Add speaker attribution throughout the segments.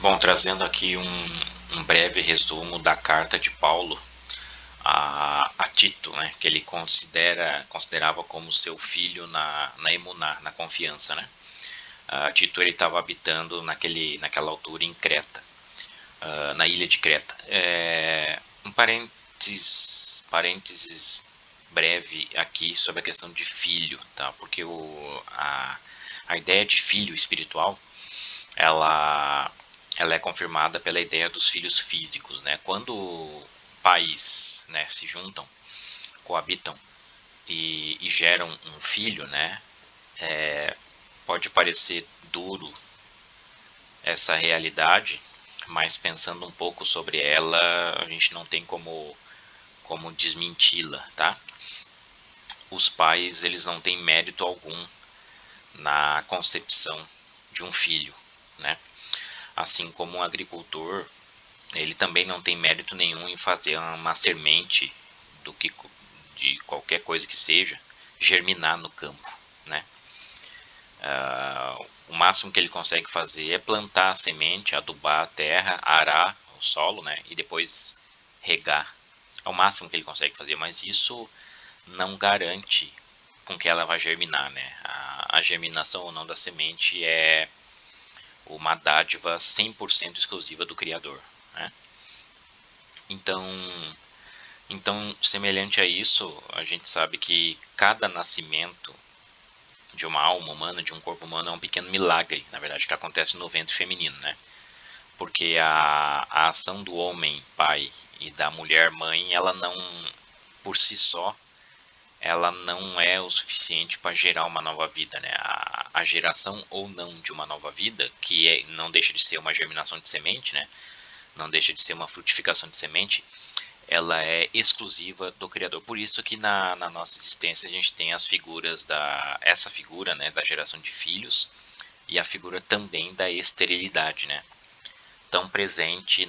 Speaker 1: Bom, trazendo aqui um breve resumo da carta de Paulo a Tito, né, que ele considerava como seu filho na emuná, na confiança, né? Tito ele estava habitando naquela altura em Creta, na ilha de Creta. Um parênteses breve aqui sobre a questão de filho, tá? Porque a ideia de filho espiritual, ela ela é confirmada pela ideia dos filhos físicos, né? Quando pais, né, se juntam, coabitam e geram um filho, né? Pode parecer duro essa realidade, mas pensando um pouco sobre ela, a gente não tem como desmenti-la, tá? Os pais, eles não têm mérito algum na concepção de um filho, né? Assim como um agricultor, ele também não tem mérito nenhum em fazer uma semente do que de qualquer coisa que seja germinar no campo, né? O máximo que ele consegue fazer é plantar a semente, adubar a terra, arar o solo, né? E depois regar. É o máximo que ele consegue fazer, mas isso não garante com que ela vai germinar, né? A germinação ou não da semente é uma dádiva 100% exclusiva do Criador, né? Então, semelhante a isso, a gente sabe que cada nascimento de uma alma humana, de um corpo humano, é um pequeno milagre, na verdade, que acontece no ventre feminino, né? Porque a ação do homem pai e da mulher mãe, ela não, por si só, ela não é o suficiente para gerar uma nova vida, né? A geração ou não de uma nova vida, não deixa de ser uma germinação de semente, né? Não deixa de ser uma frutificação de semente, ela é exclusiva do Criador. Por isso que na nossa existência a gente tem as figuras essa figura, né, da geração de filhos, e a figura também da esterilidade, né? Tão presente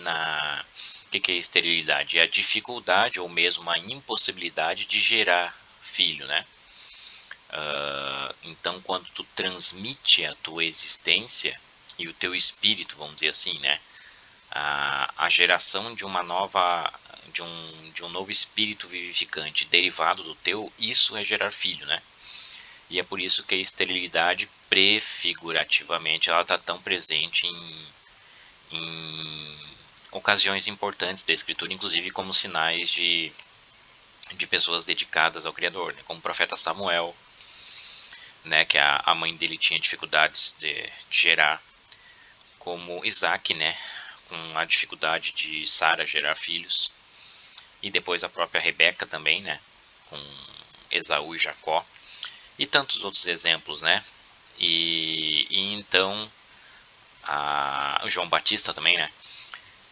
Speaker 1: O que é esterilidade? É a dificuldade ou mesmo a impossibilidade de gerar filho, né? Então, quando tu transmite a tua existência e o teu espírito, vamos dizer assim, né? A geração de um novo espírito vivificante derivado do teu, isso é gerar filho, né? E é por isso que a esterilidade, prefigurativamente, ela está tão presente em ocasiões importantes da escritura, inclusive como sinais de pessoas dedicadas ao Criador, né? Como o profeta Samuel, né? Que a mãe dele tinha dificuldades de gerar, como Isaac, né? Com a dificuldade de Sara gerar filhos, e depois a própria Rebeca também, né? Com Esaú e Jacó, e tantos outros exemplos, né? E então o João Batista também, né?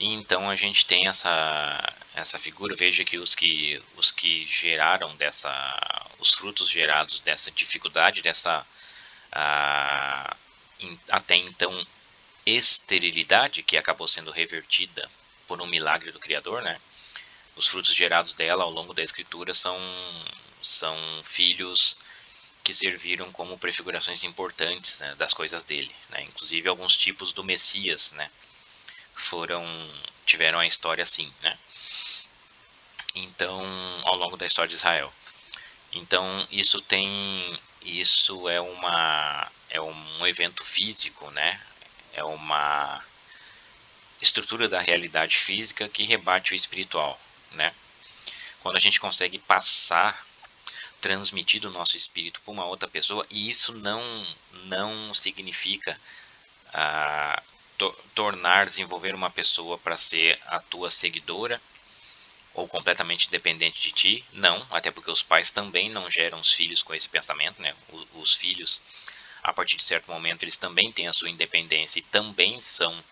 Speaker 1: E então a gente tem essa figura. Veja que os que geraram os frutos gerados dessa dificuldade, dessa até então esterilidade, que acabou sendo revertida por um milagre do Criador, né? Os frutos gerados dela ao longo da escritura são filhos que serviram como prefigurações importantes, né, das coisas dele, né? Inclusive alguns tipos do Messias, né, tiveram a história assim, né? Então, ao longo da história de Israel. Então, isso é um evento físico, né? É uma estrutura da realidade física que rebate o espiritual, né? Quando a gente consegue transmitir o nosso espírito para uma outra pessoa, e isso não significa desenvolver uma pessoa para ser a tua seguidora ou completamente dependente de ti, não, até porque os pais também não geram os filhos com esse pensamento, né? Os filhos, a partir de certo momento, eles também têm a sua independência e também são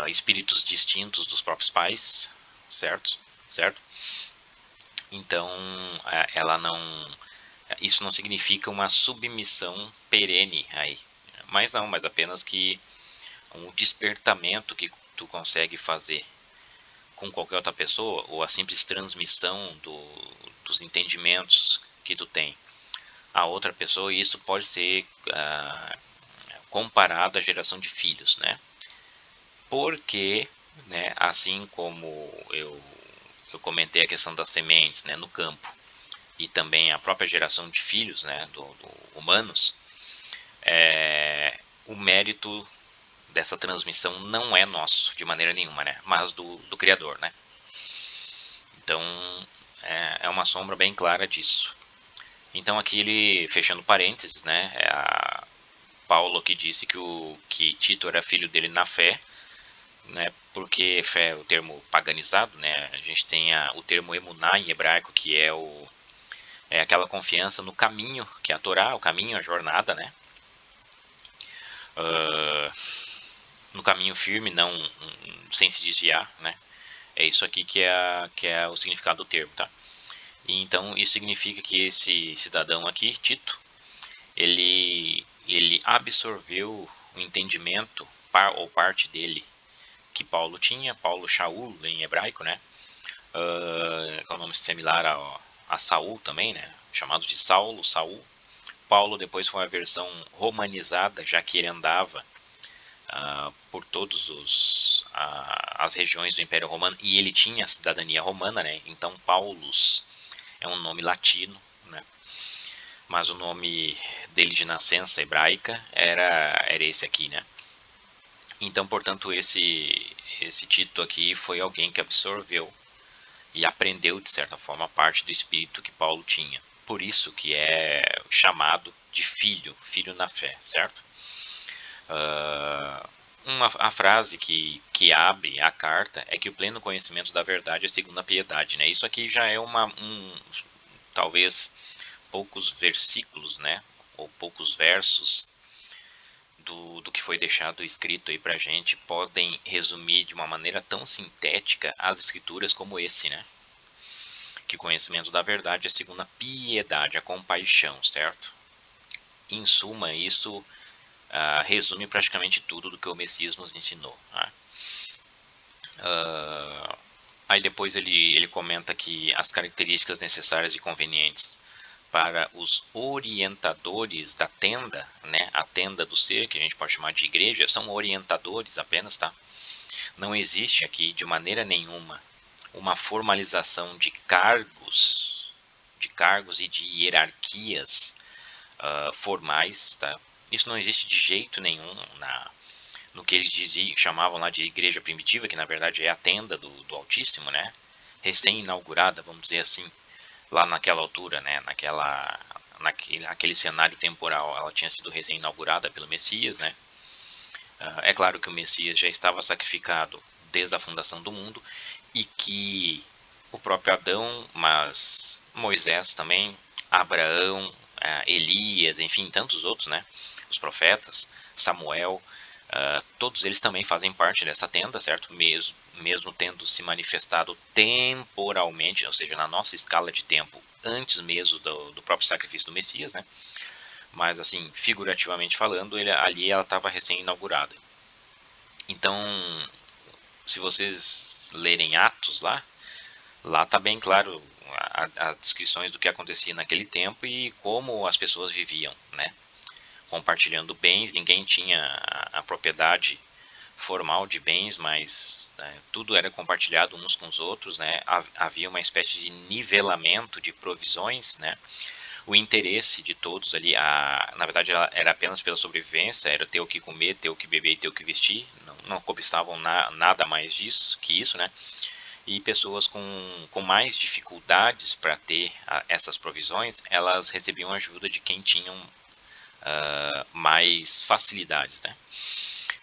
Speaker 1: espíritos distintos dos próprios pais, certo? Certo? Então, ela não, isso não significa uma submissão perene aí, mas apenas que um despertamento que tu consegue fazer com qualquer outra pessoa, ou a simples transmissão dos entendimentos que tu tem a outra pessoa, e isso pode ser comparado à geração de filhos, né? Porque, né, assim como eu comentei a questão das sementes, né, no campo, e também a própria geração de filhos, né, do humanos, o mérito dessa transmissão não é nosso de maneira nenhuma, né, mas do Criador, né. Então é uma sombra bem clara disso. Então aqui ele, fechando parênteses, né, Paulo que disse que Tito era filho dele na fé, né, porque fé é o termo paganizado, né, a gente tem o termo emuná em hebraico, que é aquela confiança no caminho, que é a Torá, o caminho, a jornada, né, no caminho firme, não sem se desviar, né, é isso aqui que é o significado do termo, tá. E então isso significa que esse cidadão aqui, Tito, ele absorveu o entendimento, ou parte dele, que Paulo tinha, Paulo Shaul em hebraico, né, que é um nome similar a Saul também, né, chamado de Saulo, Saul. Paulo depois foi a versão romanizada, já que ele andava por todas as regiões do Império Romano, e ele tinha a cidadania romana, né, então Paulus é um nome latino, né, mas o nome dele de nascença hebraica era esse aqui, né. Então, portanto, esse Tito aqui foi alguém que absorveu e aprendeu, de certa forma, a parte do espírito que Paulo tinha. Por isso que é chamado de filho, filho na fé, certo? A frase que abre a carta é que o pleno conhecimento da verdade é segundo a piedade, né? Isso aqui já é talvez poucos versículos, né? Ou poucos versos do que foi deixado escrito aí pra gente podem resumir de uma maneira tão sintética as escrituras como esse, né? Que o conhecimento da verdade é segundo a piedade, a compaixão, certo? Em suma, isso resume praticamente tudo do que o Messias nos ensinou. Né? Aí depois ele comenta que as características necessárias e convenientes para os orientadores da tenda, né, a tenda do ser, que a gente pode chamar de igreja, são orientadores apenas, tá? Não existe aqui de maneira nenhuma uma formalização de cargos e de hierarquias formais, tá? Isso não existe de jeito nenhum no que eles chamavam lá de igreja primitiva, que na verdade é a tenda do Altíssimo, né? Recém-inaugurada, vamos dizer assim, lá naquela altura, né? Naquele cenário temporal, ela tinha sido recém-inaugurada pelo Messias, né? É claro que o Messias já estava sacrificado desde a fundação do mundo e que o próprio Adão, mas Moisés também, Abraão, Elias, enfim, tantos outros, né? Os profetas, Samuel, todos eles também fazem parte dessa tenda, certo? Mesmo tendo se manifestado temporalmente, ou seja, na nossa escala de tempo, antes mesmo do próprio sacrifício do Messias, né? Mas assim, figurativamente falando, ali ela estava recém-inaugurada. Então, se vocês lerem Atos lá tá bem claro as descrições do que acontecia naquele tempo e como as pessoas viviam, né? Compartilhando bens, ninguém tinha a propriedade formal de bens, mas tudo era compartilhado uns com os outros, né? Havia uma espécie de nivelamento de provisões, né? O interesse de todos ali, na verdade, era apenas pela sobrevivência, era ter o que comer, ter o que beber e ter o que vestir, não cobiçavam nada mais que isso, né? E pessoas com mais dificuldades para ter essas provisões, elas recebiam ajuda de quem tinham mais facilidades, né?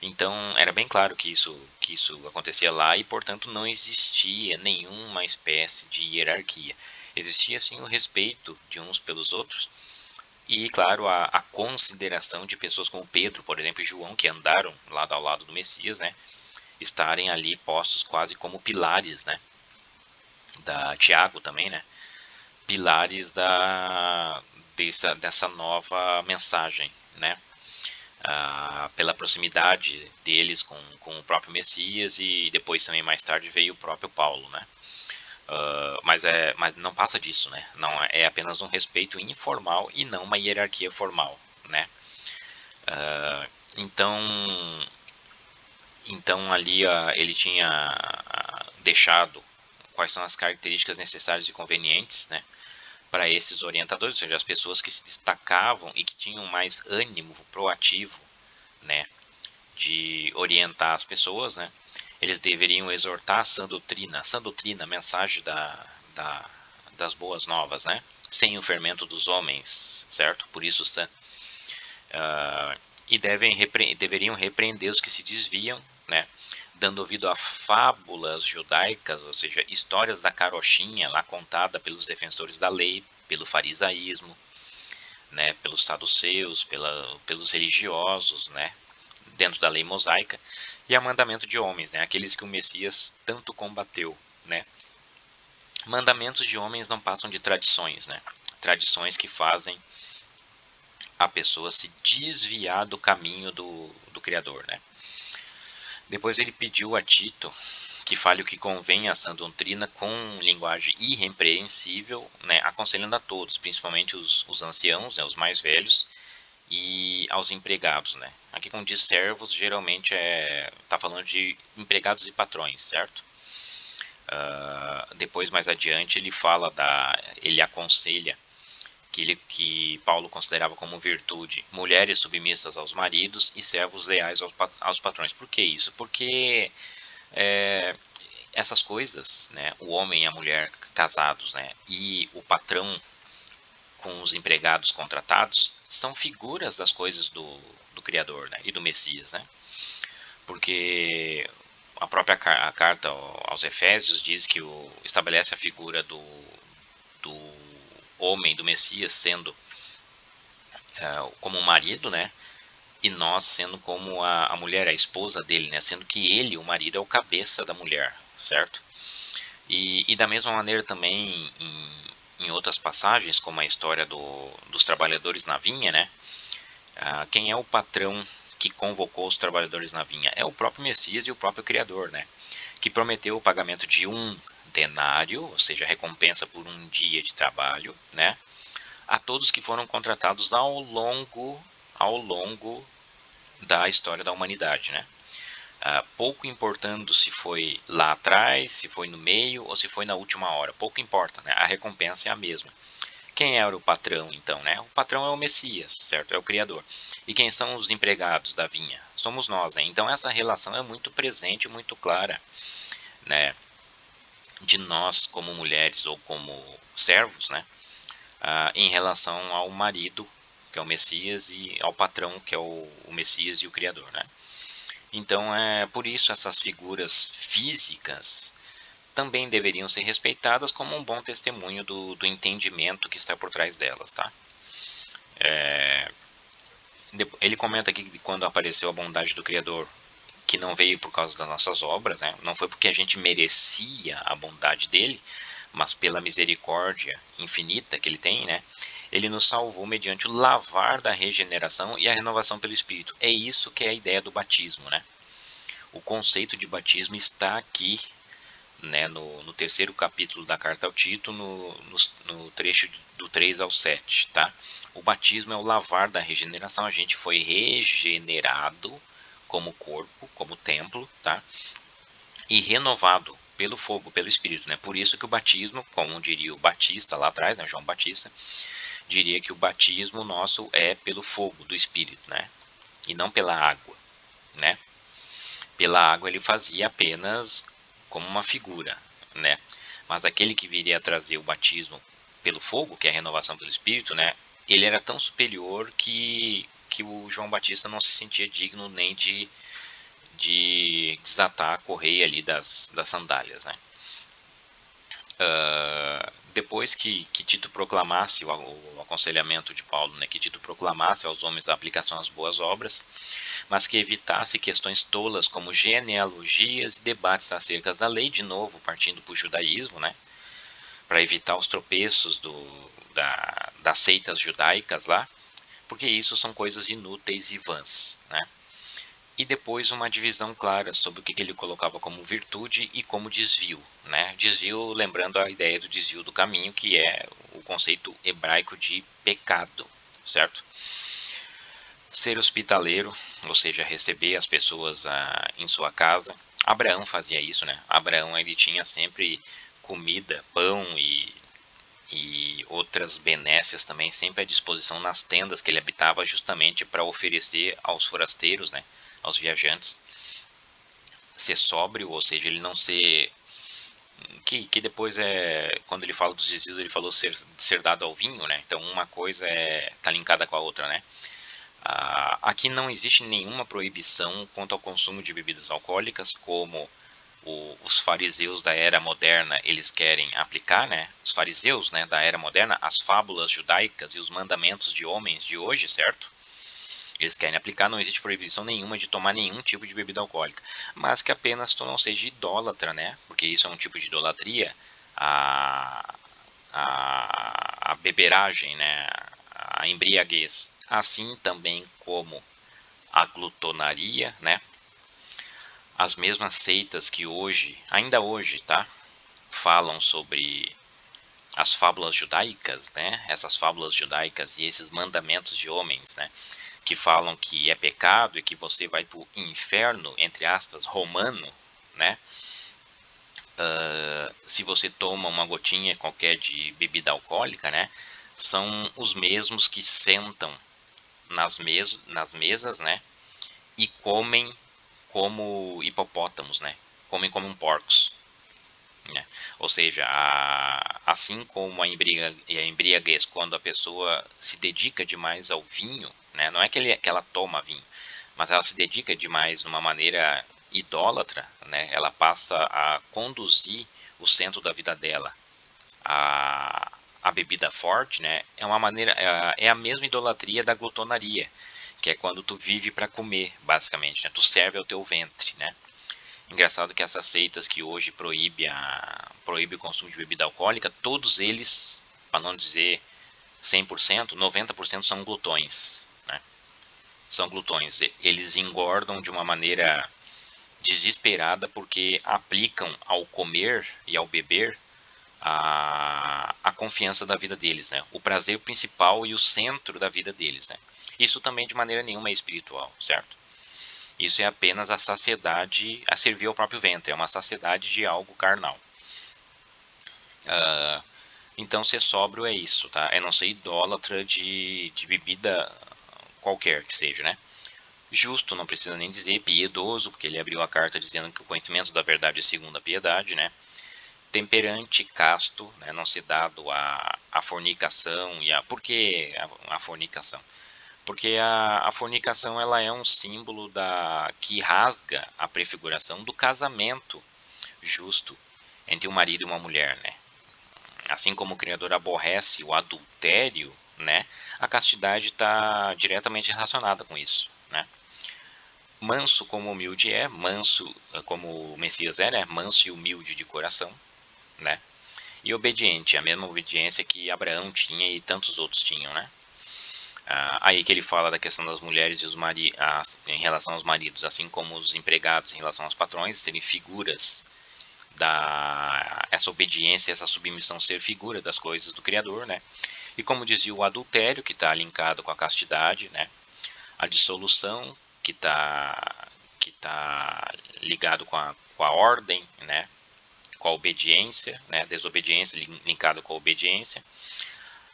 Speaker 1: Então era bem claro que isso acontecia lá e, portanto, não existia nenhuma espécie de hierarquia. Existia sim o respeito de uns pelos outros e, claro, a consideração de pessoas como Pedro, por exemplo, e João, que andaram lado ao lado do Messias, né? Estarem ali postos quase como pilares, né? Tiago também, né? Pilares dessa nova mensagem, né? Pela proximidade deles com o próprio Messias e depois também mais tarde veio o próprio Paulo, né? Mas não passa disso, né? Não é apenas um respeito informal e não uma hierarquia formal, né? Então, ali ele tinha deixado quais são as características necessárias e convenientes, né, para esses orientadores, ou seja, as pessoas que se destacavam e que tinham mais ânimo proativo, né, de orientar as pessoas, né, eles deveriam exortar a sã doutrina, a mensagem da, das boas novas, né, sem o fermento dos homens, certo? Por isso sã. E deveriam repreender os que se desviam, né, dando ouvido a fábulas judaicas, ou seja, histórias da carochinha lá contada pelos defensores da lei, pelo farisaísmo, né, pelos saduceus, pelos religiosos, né, dentro da lei mosaica, e a mandamento de homens, né, aqueles que o Messias tanto combateu, né. Mandamentos de homens não passam de tradições, né, tradições que fazem a pessoa se desviar do caminho do Criador, né. Depois ele pediu a Tito que fale o que convém à sã doutrina com linguagem irrepreensível, né, aconselhando a todos, principalmente os anciãos, né, os mais velhos, e aos empregados, né. Aqui quando diz servos, geralmente tá falando de empregados e patrões, certo? Depois, mais adiante, ele aconselha que Paulo considerava como virtude mulheres submissas aos maridos e servos leais aos patrões. Por que isso? Porque é, essas coisas, né, o homem e a mulher casados, né, e o patrão com os empregados contratados, são figuras das coisas do Criador, né, e do Messias, né? Porque a própria a carta aos Efésios diz que estabelece a figura do homem, do Messias, sendo como um marido, né? E nós sendo como a mulher, a esposa dele, né? Sendo que ele, o marido, é o cabeça da mulher, certo? E da mesma maneira também em outras passagens, como a história dos trabalhadores na vinha, né? Quem é o patrão que convocou os trabalhadores na vinha? É o próprio Messias e o próprio Criador, né? Que prometeu o pagamento de um denário, ou seja, recompensa por um dia de trabalho, né? A todos que foram contratados ao longo da história da humanidade, né? Pouco importando se foi lá atrás, se foi no meio ou se foi na última hora, pouco importa, né? A recompensa é a mesma. Quem era o patrão, então, né? O patrão é o Messias, certo? É o Criador. E quem são os empregados da vinha? Somos nós, né? Então essa relação é muito presente, muito clara, né? De nós como mulheres ou como servos, né? Em relação ao marido, que é o Messias, e ao patrão, que é o Messias e o Criador, né? Então, por isso essas figuras físicas também deveriam ser respeitadas como um bom testemunho do entendimento que está por trás delas, tá? Ele comenta aqui que quando apareceu a bondade do Criador, que não veio por causa das nossas obras, né? Não foi porque a gente merecia a bondade dele, mas pela misericórdia infinita que ele tem, né? Ele nos salvou mediante o lavar da regeneração e a renovação pelo Espírito. É isso que é a ideia do batismo, né? O conceito de batismo está aqui, né, no terceiro capítulo da carta ao Tito, no trecho do 3 ao 7. Tá? O batismo é o lavar da regeneração, a gente foi regenerado como corpo, como templo, tá? E renovado pelo fogo, pelo Espírito. Né? Por isso que o batismo, como diria o Batista lá atrás, né, João Batista, diria que o batismo nosso é pelo fogo do Espírito, né? E não pela água, né? Pela água ele fazia apenas como uma figura, né? Mas aquele que viria a trazer o batismo pelo fogo, que é a renovação pelo Espírito, né? Ele era tão superior que o João Batista não se sentia digno nem de desatar a correia ali das sandálias, né? Depois que Tito proclamasse o aconselhamento de Paulo, né, que Tito proclamasse aos homens a aplicação às boas obras, mas que evitasse questões tolas como genealogias e debates acerca da lei, de novo partindo para o judaísmo, né, para evitar os tropeços das seitas judaicas lá, porque isso são coisas inúteis e vãs, né. E depois uma divisão clara sobre o que ele colocava como virtude e como desvio, né? Desvio, lembrando a ideia do desvio do caminho, que é o conceito hebraico de pecado, certo? Ser hospitaleiro, ou seja, receber as pessoas em sua casa. Abraão fazia isso, né? Abraão, ele tinha sempre comida, pão e outras benécias também sempre à disposição nas tendas que ele habitava, justamente para oferecer aos forasteiros, né, aos viajantes. Ser sóbrio, ou seja, ele não ser que depois quando ele fala dos desvios, ele falou ser dado ao vinho, né? Então uma coisa tá linkada com a outra, né? Aqui não existe nenhuma proibição quanto ao consumo de bebidas alcoólicas, como os fariseus da era moderna eles querem aplicar, né? Os fariseus, né, da era moderna, as fábulas judaicas e os mandamentos de homens de hoje, certo? Eles querem aplicar, não existe proibição nenhuma de tomar nenhum tipo de bebida alcoólica, mas que apenas tu não seja idólatra, né? Porque isso é um tipo de idolatria, a, a beberagem, né? A embriaguez, assim também como a glutonaria, né? As mesmas seitas que hoje, ainda hoje, tá? Falam sobre as fábulas judaicas, né? Essas fábulas judaicas e esses mandamentos de homens, né? Que falam que é pecado e que você vai para o inferno, entre aspas, romano, né? Se você toma uma gotinha qualquer de bebida alcoólica, né? São os mesmos que sentam nas mesas, né? E comem como hipopótamos, né? Comem como porcos. Né? Ou seja, assim como a embriaguez, quando a pessoa se dedica demais ao vinho, né? Não é que ela toma vinho, mas ela se dedica demais de uma maneira idólatra, né? Ela passa a conduzir o centro da vida dela. A bebida forte, né? É uma maneira, é a mesma idolatria da glutonaria, que é quando tu vive para comer, basicamente, né? Tu serve ao teu ventre, né? Engraçado que essas seitas que hoje proíbe o consumo de bebida alcoólica, todos eles, para não dizer 100%, 90% são glutões, né? São glutões. Eles engordam de uma maneira desesperada porque aplicam ao comer e ao beber a confiança da vida deles, né? O prazer principal e o centro da vida deles, né? Isso também de maneira nenhuma é espiritual, certo? Isso é apenas a saciedade, a servir ao próprio ventre, é uma saciedade de algo carnal. Então ser sóbrio é isso, tá? É não ser idólatra de bebida qualquer que seja, né? Justo, não precisa nem dizer, piedoso, porque ele abriu a carta dizendo que o conhecimento da verdade é segundo a piedade, né? Temperante, casto, né? Não ser dado à fornicação e Por que a fornicação? Porque a fornicação ela é um símbolo que rasga a prefiguração do casamento justo entre um marido e uma mulher, né? Assim como o Criador aborrece o adultério, né? A castidade está diretamente relacionada com isso, né? Manso como humilde manso como o Messias né? Manso e humilde de coração, né? E obediente, a mesma obediência que Abraão tinha e tantos outros tinham, né? Aí que ele fala da questão das mulheres e em relação aos maridos, assim como os empregados em relação aos patrões, serem figuras essa obediência, essa submissão ser figura das coisas do Criador, né? E como dizia o adultério, que está linkado com a castidade, né? A dissolução, que tá ligado com a ordem, né? Com a obediência, né? Desobediência linkado com a obediência.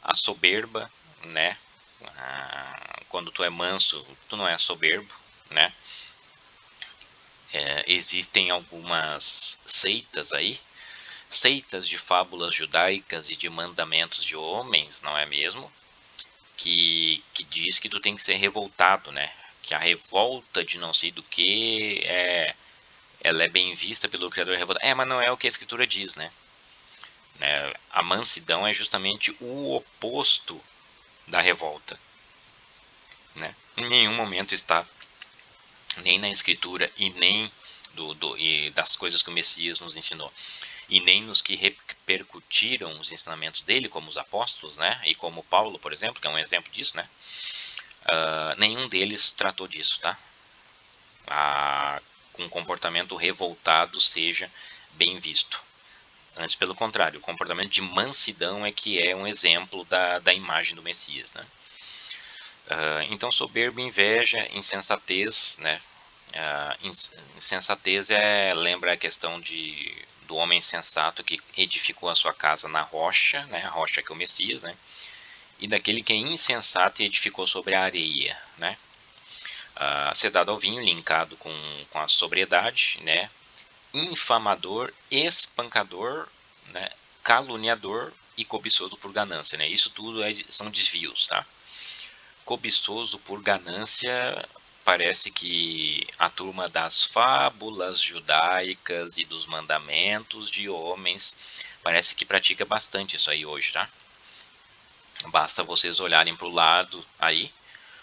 Speaker 1: A soberba, né? Quando tu é manso, tu não é soberbo, né? Existem algumas seitas aí, seitas de fábulas judaicas e de mandamentos de homens, não é mesmo? Que diz que tu tem que ser revoltado, né? Que a revolta de não sei do que ela é bem vista pelo Criador revoltado. Mas não é o que a Escritura diz, né? A mansidão é justamente o oposto da revolta, né? Em nenhum momento está nem na Escritura e nem e das coisas que o Messias nos ensinou, e nem nos que repercutiram os ensinamentos dele, como os apóstolos, né? E como Paulo, por exemplo, que é um exemplo disso, né? Nenhum deles tratou disso, tá? Com um comportamento revoltado seja bem visto. Antes, pelo contrário, o comportamento de mansidão é que é um exemplo da imagem do Messias, né? Então, soberba, inveja, insensatez, né? Insensatez lembra a questão do homem sensato que edificou a sua casa na rocha, né? A rocha que é o Messias, né? E daquele que é insensato e edificou sobre a areia, né? Sedado ao vinho, linkado com a sobriedade, né? Infamador, espancador, né? Caluniador e cobiçoso por ganância, né? Isso tudo são desvios, tá? Cobiçoso por ganância, parece que a turma das fábulas judaicas e dos mandamentos de homens parece que pratica bastante isso aí hoje, tá? Basta vocês olharem para o lado aí,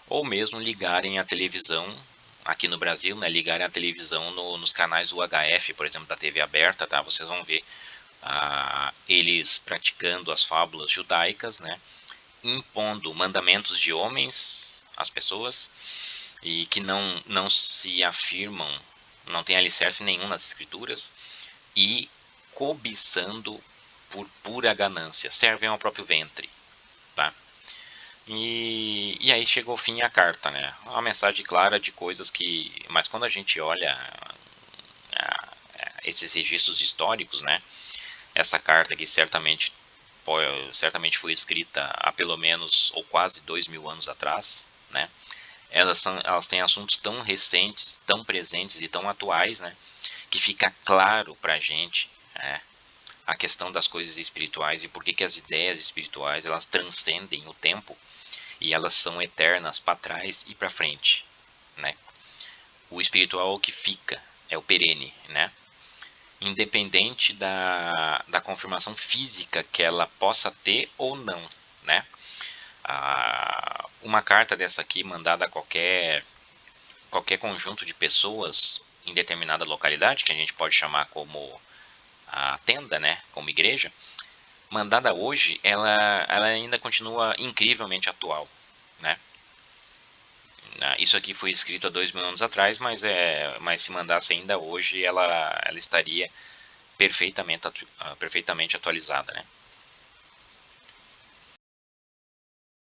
Speaker 1: ou mesmo ligarem a televisão aqui no Brasil, né? Ligarem a televisão nos canais UHF, por exemplo, da TV aberta, tá? Vocês vão ver eles praticando as fábulas judaicas, né? Impondo mandamentos de homens às pessoas e que não se afirmam, não tem alicerce nenhum nas escrituras, e cobiçando por pura ganância, servem ao próprio ventre, tá? E aí chegou o fim a carta, né? Uma mensagem clara de coisas que... Mas quando a gente olha esses registros históricos, né? Essa carta que certamente foi escrita há pelo menos ou quase 2000 anos atrás, né? Elas têm assuntos tão recentes, tão presentes e tão atuais, né? Que fica claro para a gente, né, a questão das coisas espirituais e por que as ideias espirituais elas transcendem o tempo e elas são eternas para trás e para frente, né? O espiritual é o que fica, é o perene, né? Independente da confirmação física que ela possa ter ou não, né? Uma carta dessa aqui mandada a qualquer conjunto de pessoas em determinada localidade, que a gente pode chamar como a tenda, né? Como igreja, mandada hoje, ela ainda continua incrivelmente atual, né? Isso aqui foi escrito há 2000 anos atrás, mas se mandasse ainda hoje, ela estaria perfeitamente atualizada, né?